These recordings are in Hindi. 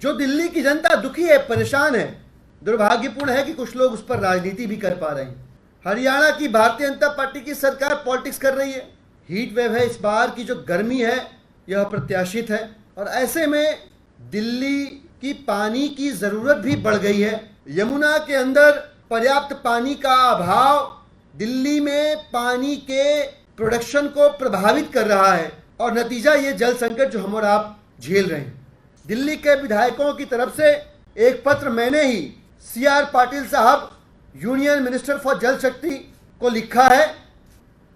जो दिल्ली की जनता दुखी है, परेशान है। दुर्भाग्यपूर्ण है कि कुछ लोग उस पर राजनीति भी कर पा रहे हैं। हरियाणा की भारतीय जनता पार्टी की सरकार पॉलिटिक्स कर रही है। हीट वेव है, इस बार की जो गर्मी है यह अप्रत्याशित है, और ऐसे में दिल्ली की पानी की जरूरत भी बढ़ गई है। यमुना के अंदर पर्याप्त पानी का अभाव दिल्ली में पानी के प्रोडक्शन को प्रभावित कर रहा है, और नतीजा ये जल संकट जो हम और आप झेल रहे हैं। दिल्ली के विधायकों की तरफ से एक पत्र मैंने ही CR पाटिल साहब, यूनियन मिनिस्टर फॉर जल शक्ति को लिखा है,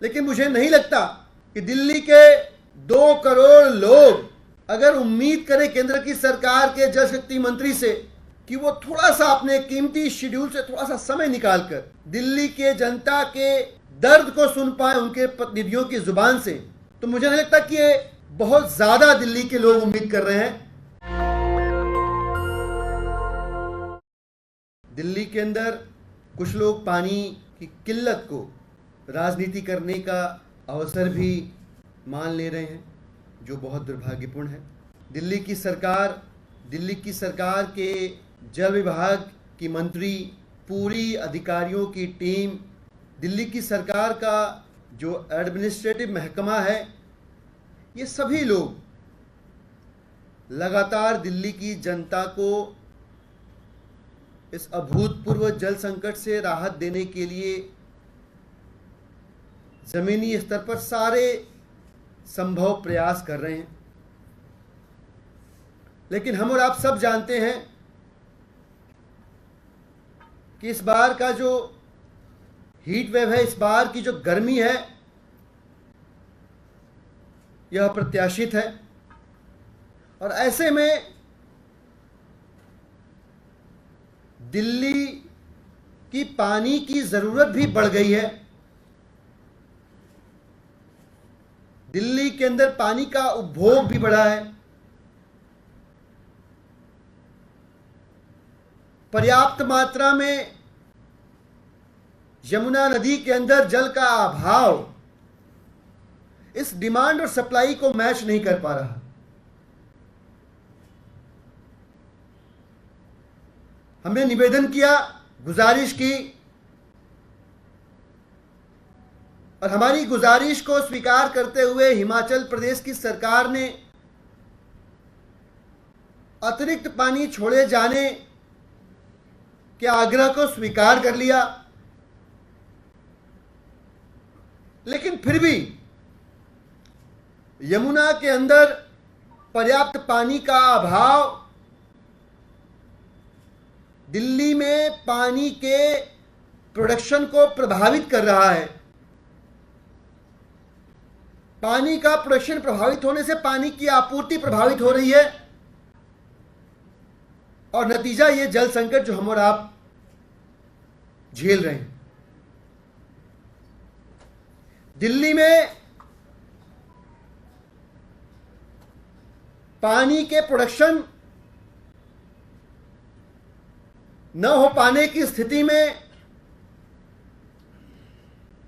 लेकिन मुझे नहीं लगता कि दिल्ली के 2 करोड़ लोग अगर उम्मीद करें केंद्र की सरकार के जल शक्ति मंत्री से कि वो थोड़ा सा अपने कीमती शेड्यूल से थोड़ा सा समय निकालकर दिल्ली के जनता के दर्द को सुन पाए उनके प्रतिनिधियों की जुबान से, तो मुझे नहीं लगता कि ये बहुत ज्यादा दिल्ली के लोग उम्मीद कर रहे हैं। दिल्ली के अंदर कुछ लोग पानी की किल्लत को राजनीति करने का अवसर भी मान ले रहे हैं, जो बहुत दुर्भाग्यपूर्ण है। दिल्ली की सरकार के जल विभाग की मंत्री, पूरी अधिकारियों की टीम, दिल्ली की सरकार का जो एडमिनिस्ट्रेटिव महकमा है, ये सभी लोग लगातार दिल्ली की जनता को इस अभूतपूर्व जल संकट से राहत देने के लिए जमीनी स्तर पर सारे संभव प्रयास कर रहे हैं। लेकिन हम और आप सब जानते हैं कि इस बार का जो हीट वेव है, इस बार की जो गर्मी है, यह अप्रत्याशित है, और ऐसे में दिल्ली की पानी की जरूरत भी बढ़ गई है। दिल्ली के अंदर पानी का उपभोग भी बढ़ा है। पर्याप्त मात्रा में यमुना नदी के अंदर जल का अभाव इस डिमांड और सप्लाई को मैच नहीं कर पा रहा। हमने निवेदन किया, गुजारिश की, और हमारी गुजारिश को स्वीकार करते हुए हिमाचल प्रदेश की सरकार ने अतिरिक्त पानी छोड़े जाने के आग्रह को स्वीकार कर लिया। लेकिन फिर भी यमुना के अंदर पर्याप्त पानी का अभाव दिल्ली में पानी के प्रोडक्शन को प्रभावित कर रहा है। पानी का प्रोडक्शन प्रभावित होने से पानी की आपूर्ति प्रभावित हो रही है, और नतीजा ये जल संकट जो हम और आप झेल रहे हैं। दिल्ली में पानी के प्रोडक्शन न हो पाने की स्थिति में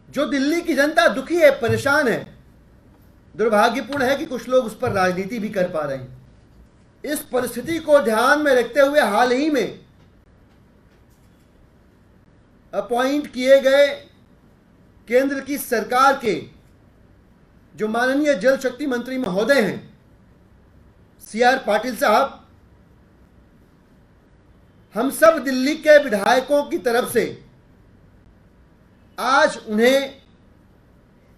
जो दिल्ली की जनता दुखी है, परेशान है। दुर्भाग्यपूर्ण है कि कुछ लोग उस पर राजनीति भी कर पा रहे हैं। इस परिस्थिति को ध्यान में रखते हुए हाल ही में अपॉइंट किए गए केंद्र की सरकार के जो माननीय जल शक्ति मंत्री महोदय हैं, CR पाटिल साहब, हम सब दिल्ली के विधायकों की तरफ से आज उन्हें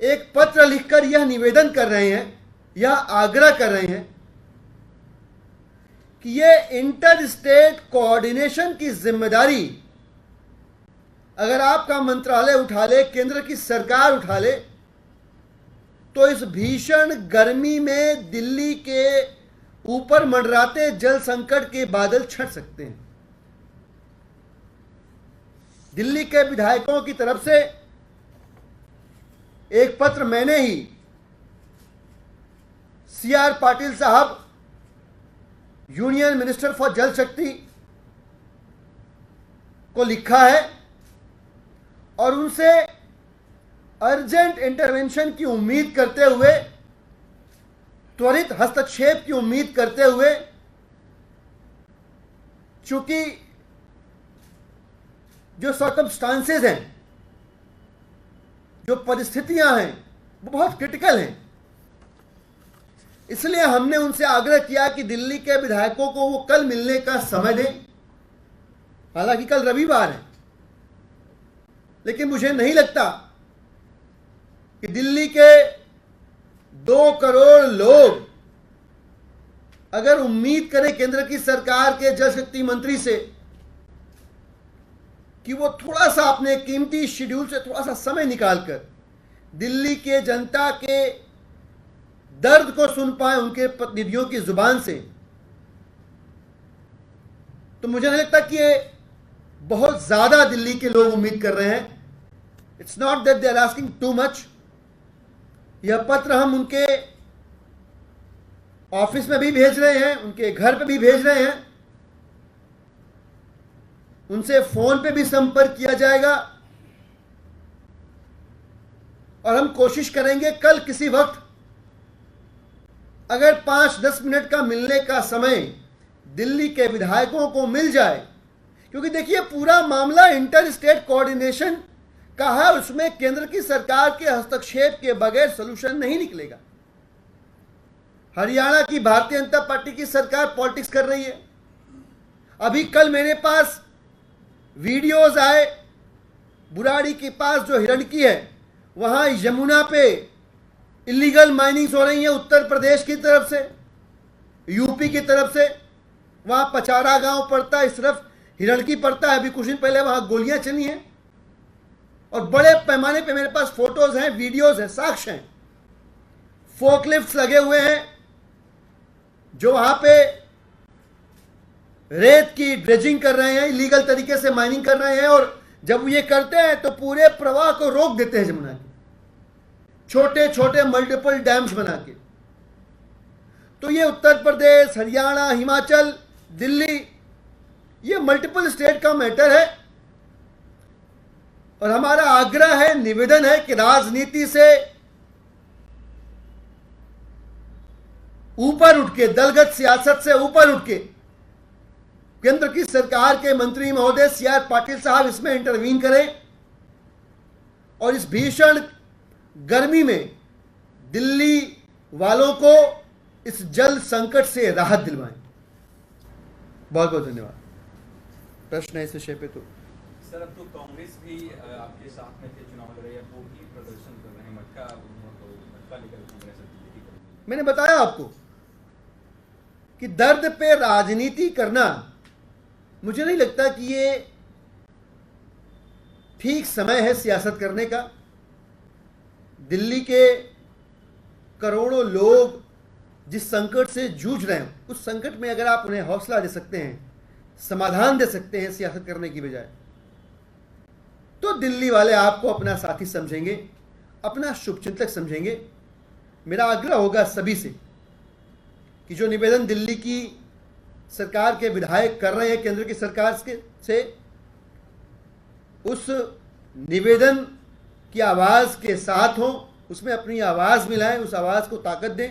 एक पत्र लिखकर यह निवेदन कर रहे हैं, यह आग्रह कर रहे हैं कि ये इंटर स्टेट कोऑर्डिनेशन की जिम्मेदारी अगर आपका मंत्रालय उठा ले, केंद्र की सरकार उठा ले, तो इस भीषण गर्मी में दिल्ली के ऊपर मंडराते जल संकट के बादल छट सकते हैं। दिल्ली के विधायकों की तरफ से एक पत्र मैंने ही CR पाटिल साहब, यूनियन मिनिस्टर फॉर जल शक्ति को लिखा है, और उनसे अर्जेंट इंटरवेंशन की उम्मीद करते हुए, त्वरित हस्तक्षेप की उम्मीद करते हुए चूंकि जो सर्कमस्टांसेस हैं, जो परिस्थितियां हैं, वो बहुत क्रिटिकल हैं। इसलिए हमने उनसे आग्रह किया कि दिल्ली के विधायकों को वो कल मिलने का समय दें। हालांकि कल रविवार है, लेकिन मुझे नहीं लगता कि दिल्ली के 2 करोड़ लोग अगर उम्मीद करें केंद्र की सरकार के जल शक्ति मंत्री से कि वो थोड़ा सा अपने कीमती शेड्यूल से थोड़ा सा समय निकालकर दिल्ली के जनता के दर्द को सुन पाए उनके प्रतिनिधियों की जुबान से, तो मुझे नहीं लगता कि ये बहुत ज्यादा दिल्ली के लोग उम्मीद कर रहे हैं। It's not that they are asking too much. यह पत्र हम उनके ऑफिस में भी भेज रहे हैं, उनके घर पे भी भेज रहे हैं, उनसे फोन पे भी संपर्क किया जाएगा और हम कोशिश करेंगे कल किसी वक्त अगर 5-10 मिनट का मिलने का समय दिल्ली के विधायकों को मिल जाए, क्योंकि देखिए पूरा मामला इंटर स्टेट कोऑर्डिनेशन का है, उसमें केंद्र की सरकार के हस्तक्षेप के बगैर सलूशन नहीं निकलेगा। हरियाणा की भारतीय जनता पार्टी की सरकार पॉलिटिक्स कर रही है। अभी कल मेरे पास वीडियोस आए, बुराड़ी के पास जो हिरणकी है वहां यमुना पे इलीगल माइनिंग्स हो रही है, उत्तर प्रदेश की तरफ से, यूपी की तरफ से। वहां पचारा गांव पड़ता है, इस तरफ हिरणकी पड़ता है। अभी कुछ दिन पहले वहां गोलियां चली हैं और बड़े पैमाने पे मेरे पास फोटोज हैं, वीडियोज हैं, साक्ष्य हैं। फोकलिफ्ट्स लगे हुए हैं जो वहां पे रेत की ड्रेजिंग कर रहे हैं, इलीगल तरीके से माइनिंग कर रहे हैं, और जब ये करते हैं तो पूरे प्रवाह को रोक देते हैं जमुना के, छोटे छोटे मल्टीपल डैम्स बना के। तो ये उत्तर प्रदेश, हरियाणा, हिमाचल, दिल्ली, ये मल्टीपल स्टेट का मैटर है और हमारा आग्रह है, निवेदन है कि राजनीति से ऊपर उठ के, दलगत सियासत से ऊपर उठ के केंद्र की सरकार के मंत्री महोदय CR पाटिल साहब इसमें इंटरवीन करें और इस भीषण गर्मी में दिल्ली वालों को इस जल संकट से राहत दिलवाएं। बहुत बहुत धन्यवाद। प्रश्न है इस विषय पे? तो सर, अब तो कांग्रेस भी आपके साथ में थे, चुनाव लड़ रही है, वो भी प्रदर्शन कर रहे हैं, मटका लेकर कांग्रेस। मैंने बताया आपको कि दर्द पे राजनीति करना, मुझे नहीं लगता कि ये ठीक समय है सियासत करने का। दिल्ली के करोड़ों लोग जिस संकट से जूझ रहे हैं, उस संकट में अगर आप उन्हें हौसला दे सकते हैं, समाधान दे सकते हैं सियासत करने की बजाय, तो दिल्ली वाले आपको अपना साथी समझेंगे, अपना शुभचिंतक समझेंगे। मेरा आग्रह होगा सभी से कि जो निवेदन दिल्ली की सरकार के विधायक कर रहे हैं केंद्र की सरकार से, उस निवेदन की आवाज़ के साथ हो, उसमें अपनी आवाज़ मिलाएं, उस आवाज़ को ताकत दें,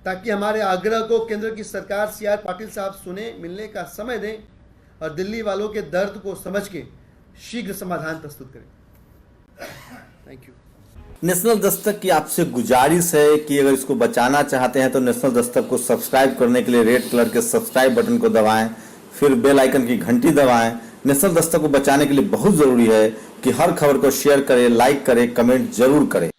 ताकि हमारे आग्रह को केंद्र की सरकार CR पाटिल साहब सुने, मिलने का समय दें और दिल्ली वालों के दर्द को समझ के शीघ्र समाधान प्रस्तुत करें। Thank you. नेशनल दस्तक की आपसे गुजारिश है कि अगर इसको बचाना चाहते हैं तो नेशनल दस्तक को सब्सक्राइब करने के लिए रेड कलर के सब्सक्राइब बटन को दबाएं, फिर बेल आइकन की घंटी दबाएं। नेशनल दस्तक को बचाने के लिए बहुत जरूरी है कि हर खबर को शेयर करें, लाइक करें, कमेंट जरूर करें।